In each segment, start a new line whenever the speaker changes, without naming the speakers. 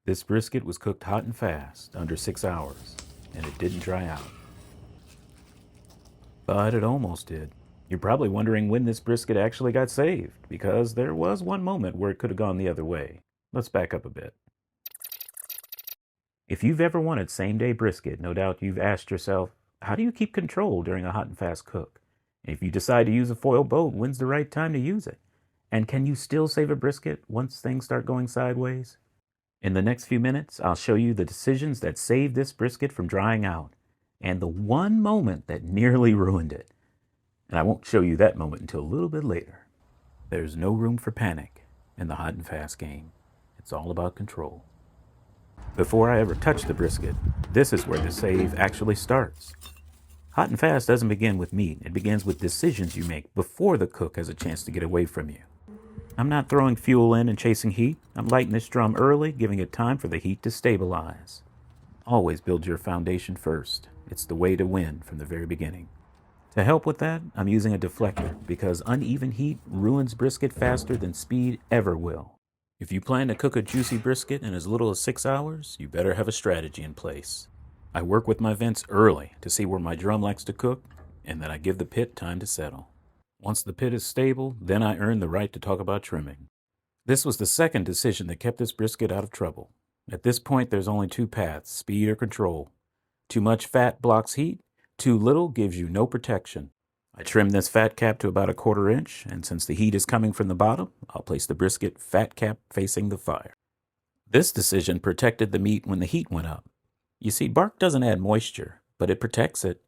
This brisket was cooked hot and fast, under 6 hours, and it didn't dry out. But it almost did. You're probably wondering when this brisket actually got saved, because there was one moment where it could have gone the other way. Let's back up a bit. If you've ever wanted same-day brisket, no doubt you've asked yourself, how do you keep control during a hot and fast cook? And if you decide to use a foil boat, when's the right time to use it? And can you still save a brisket once things start going sideways? In the next few minutes, I'll show you the decisions that saved this brisket from drying out, and the one moment that nearly ruined it. And I won't show you that moment until a little bit later. There's no room for panic in the hot and fast game. It's all about control. Before I ever touch the brisket, this is where the save actually starts. Hot and fast doesn't begin with meat. It begins with decisions you make before the cook has a chance to get away from you. I'm not throwing fuel in and chasing heat. I'm lighting this drum early, giving it time for the heat to stabilize. Always build your foundation first. It's the way to win from the very beginning. To help with that, I'm using a deflector because uneven heat ruins brisket faster than speed ever will. If you plan to cook a juicy brisket in as little as 6 hours, you better have a strategy in place. I work with my vents early to see where my drum likes to cook, and then I give the pit time to settle. Once the pit is stable, then I earn the right to talk about trimming. This was the second decision that kept this brisket out of trouble. At this point, there's only two paths, speed or control. Too much fat blocks heat, too little gives you no protection. I trim this fat cap to about 1/4 inch, and since the heat is coming from the bottom, I'll place the brisket fat cap facing the fire. This decision protected the meat when the heat went up. You see, bark doesn't add moisture, but it protects it.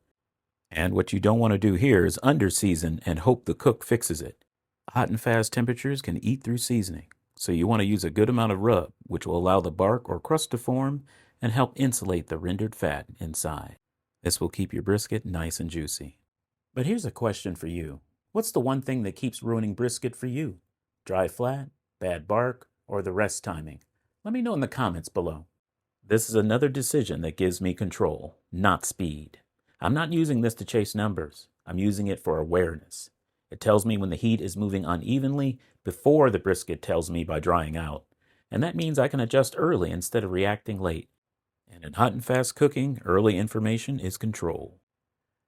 And what you don't want to do here is underseason and hope the cook fixes it. Hot and fast temperatures can eat through seasoning, so you want to use a good amount of rub, which will allow the bark or crust to form and help insulate the rendered fat inside. This will keep your brisket nice and juicy. But here's a question for you. What's the one thing that keeps ruining brisket for you? Dry flat, bad bark, or the rest timing? Let me know in the comments below. This is another decision that gives me control, not speed. I'm not using this to chase numbers. I'm using it for awareness. It tells me when the heat is moving unevenly before the brisket tells me by drying out. And that means I can adjust early instead of reacting late. And in hot and fast cooking, early information is control.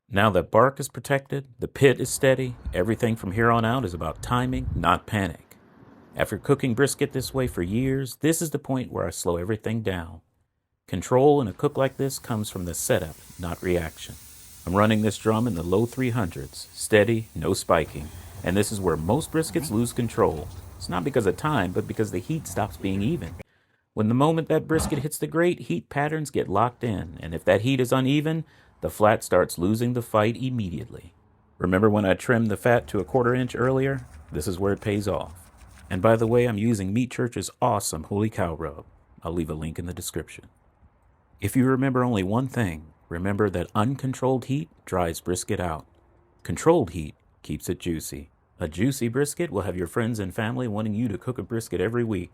Now that bark is protected, the pit is steady, everything from here on out is about timing, not panic. After cooking brisket this way for years, this is the point where I slow everything down. Control in a cook like this comes from the setup, not reaction. I'm running this drum in the low 300s, steady, no spiking, and this is where most briskets lose control. It's not because of time, but because the heat stops being even. When the moment that brisket hits the grate, heat patterns get locked in, and if that heat is uneven, the flat starts losing the fight immediately. Remember when I trimmed the fat to 1/4 inch earlier? This is where it pays off. And by the way, I'm using Meat Church's awesome Holy Cow Rub. I'll leave a link in the description. If you remember only one thing, remember that uncontrolled heat dries brisket out. Controlled heat keeps it juicy. A juicy brisket will have your friends and family wanting you to cook a brisket every week.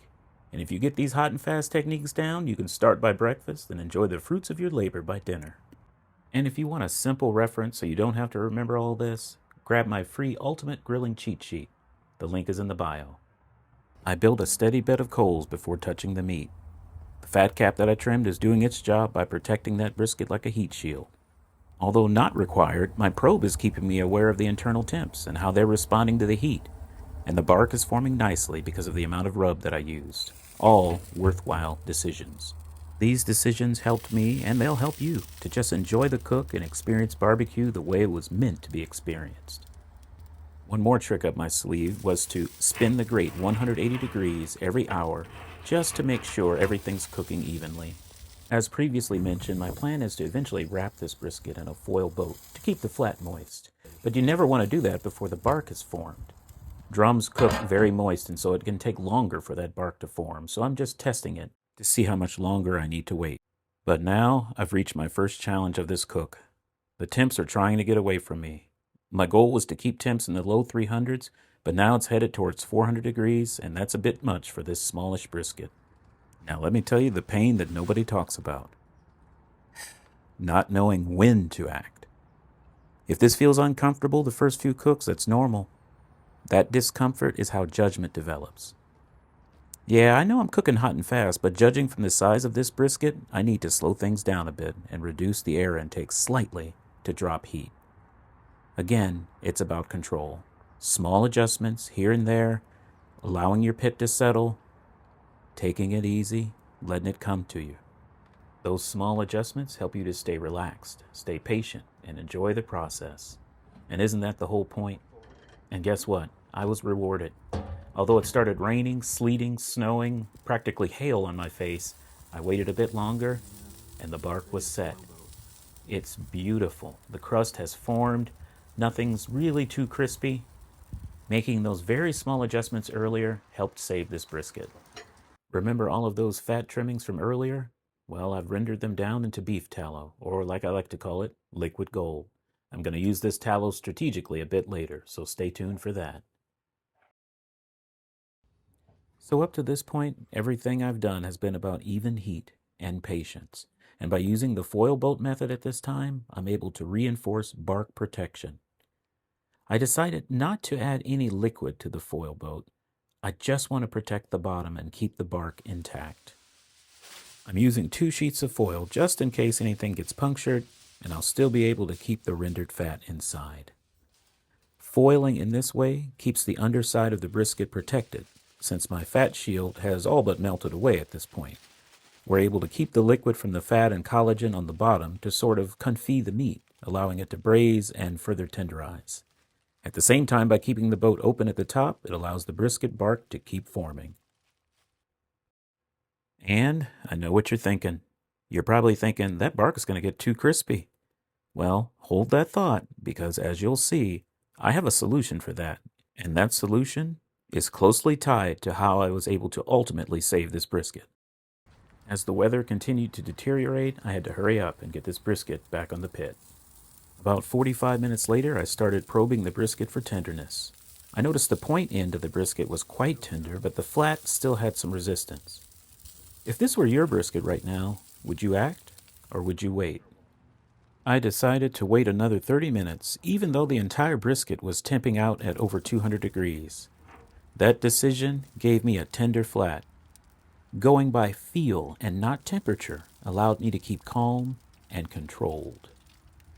And if you get these hot and fast techniques down, you can start by breakfast and enjoy the fruits of your labor by dinner. And if you want a simple reference so you don't have to remember all this, grab my free Ultimate Grilling Cheat Sheet. The link is in the bio. I build a steady bed of coals before touching the meat. The fat cap that I trimmed is doing its job by protecting that brisket like a heat shield. Although not required, my probe is keeping me aware of the internal temps and how they're responding to the heat. And the bark is forming nicely because of the amount of rub that I used. All worthwhile decisions. These decisions helped me, and they'll help you, to just enjoy the cook and experience barbecue the way it was meant to be experienced. One more trick up my sleeve was to spin the grate 180 degrees every hour just to make sure everything's cooking evenly. As previously mentioned, my plan is to eventually wrap this brisket in a foil boat to keep the flat moist. But you never want to do that before the bark is formed. Drums cook very moist, and so it can take longer for that bark to form, so I'm just testing it to see how much longer I need to wait. But now I've reached my first challenge of this cook. The temps are trying to get away from me. My goal was to keep temps in the low 300s, but now it's headed towards 400 degrees, and that's a bit much for this smallish brisket. Now let me tell you the pain that nobody talks about. Not knowing when to act. If this feels uncomfortable the first few cooks, that's normal. That discomfort is how judgment develops. Yeah, I know I'm cooking hot and fast, but judging from the size of this brisket, I need to slow things down a bit and reduce the air intake slightly to drop heat. Again, it's about control. Small adjustments here and there, allowing your pit to settle, taking it easy, letting it come to you. Those small adjustments help you to stay relaxed, stay patient, and enjoy the process. And isn't that the whole point? And guess what? I was rewarded. Although it started raining, sleeting, snowing, practically hail on my face, I waited a bit longer and the bark was set. It's beautiful. The crust has formed. Nothing's really too crispy. Making those very small adjustments earlier helped save this brisket. Remember all of those fat trimmings from earlier? Well, I've rendered them down into beef tallow, or like I like to call it, liquid gold. I'm going to use this tallow strategically a bit later, so stay tuned for that. So up to this point, everything I've done has been about even heat and patience. And by using the foil boat method at this time, I'm able to reinforce bark protection. I decided not to add any liquid to the foil boat. I just want to protect the bottom and keep the bark intact. I'm using 2 sheets of foil just in case anything gets punctured, and I'll still be able to keep the rendered fat inside. Foiling in this way keeps the underside of the brisket protected, since my fat shield has all but melted away at this point. We're able to keep the liquid from the fat and collagen on the bottom to sort of confit the meat, allowing it to braise and further tenderize. At the same time, by keeping the boat open at the top, it allows the brisket bark to keep forming. And I know what you're thinking. You're probably thinking, that bark is going to get too crispy. Well, hold that thought, because as you'll see, I have a solution for that. And that solution is closely tied to how I was able to ultimately save this brisket. As the weather continued to deteriorate, I had to hurry up and get this brisket back on the pit. About 45 minutes later, I started probing the brisket for tenderness. I noticed the point end of the brisket was quite tender, but the flat still had some resistance. If this were your brisket right now, would you act or would you wait? I decided to wait another 30 minutes, even though the entire brisket was temping out at over 200 degrees. That decision gave me a tender flat. Going by feel and not temperature allowed me to keep calm and controlled.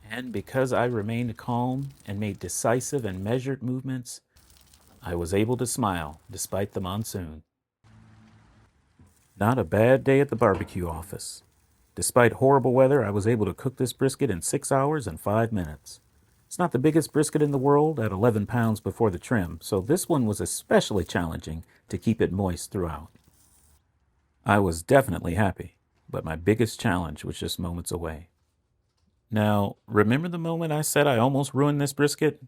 And because I remained calm and made decisive and measured movements, I was able to smile despite the monsoon. Not a bad day at the barbecue office. Despite horrible weather, I was able to cook this brisket in 6 hours and 5 minutes. It's not the biggest brisket in the world at 11 pounds before the trim, so this one was especially challenging to keep it moist throughout. I was definitely happy, but my biggest challenge was just moments away. Now, remember the moment I said I almost ruined this brisket?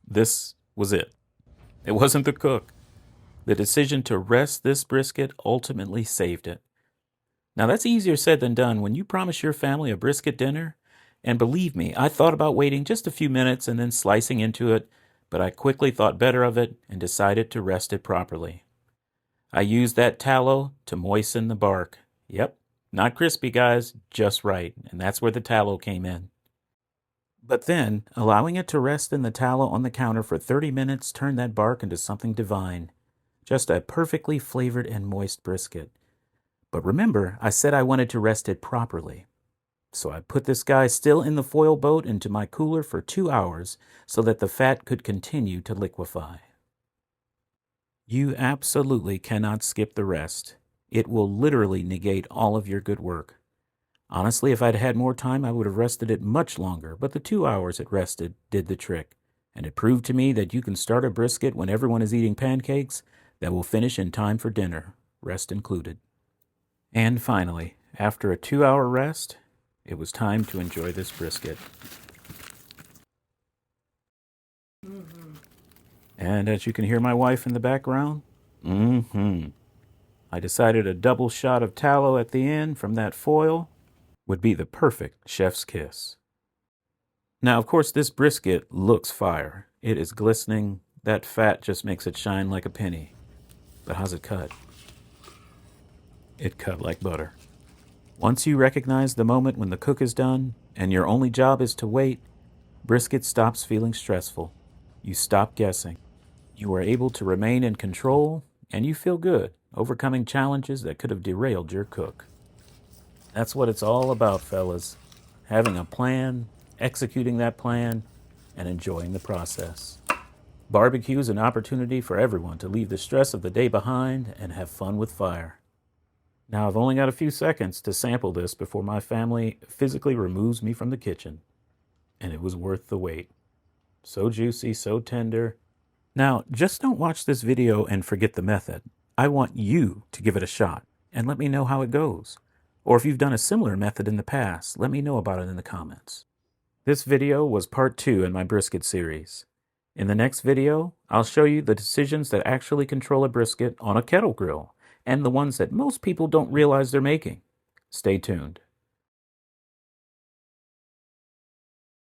This was it. It wasn't the cook. The decision to rest this brisket ultimately saved it. Now, that's easier said than done when you promise your family a brisket dinner. And believe me, I thought about waiting just a few minutes and then slicing into it, but I quickly thought better of it and decided to rest it properly. I used that tallow to moisten the bark. Yep, not crispy, guys, just right, and that's where the tallow came in. But then, allowing it to rest in the tallow on the counter for 30 minutes turned that bark into something divine. Just a perfectly flavored and moist brisket. But remember, I said I wanted to rest it properly. So I put this guy still in the foil boat into my cooler for 2 hours so that the fat could continue to liquefy. You absolutely cannot skip the rest. It will literally negate all of your good work. Honestly, if I'd had more time, I would have rested it much longer, but the 2 hours it rested did the trick. And it proved to me that you can start a brisket when everyone is eating pancakes that will finish in time for dinner, rest included. And finally, after a 2-hour rest, it was time to enjoy this brisket. And as you can hear my wife in the background, I decided a double shot of tallow at the end from that foil would be the perfect chef's kiss. Now, of course, this brisket looks fire. It is glistening. That fat just makes it shine like a penny. But how's it cut? It cut like butter. Once you recognize the moment when the cook is done and your only job is to wait, brisket stops feeling stressful. You stop guessing. You are able to remain in control and you feel good, overcoming challenges that could have derailed your cook. That's what it's all about, fellas. Having a plan, executing that plan, and enjoying the process. Barbecue is an opportunity for everyone to leave the stress of the day behind and have fun with fire. Now, I've only got a few seconds to sample this before my family physically removes me from the kitchen, and it was worth the wait. So juicy, so tender. Now, just don't watch this video and forget the method. I want you to give it a shot and let me know how it goes. Or if you've done a similar method in the past, let me know about it in the comments. This video was part 2 in my brisket series. In the next video, I'll show you the decisions that actually control a brisket on a kettle grill and the ones that most people don't realize they're making. Stay tuned.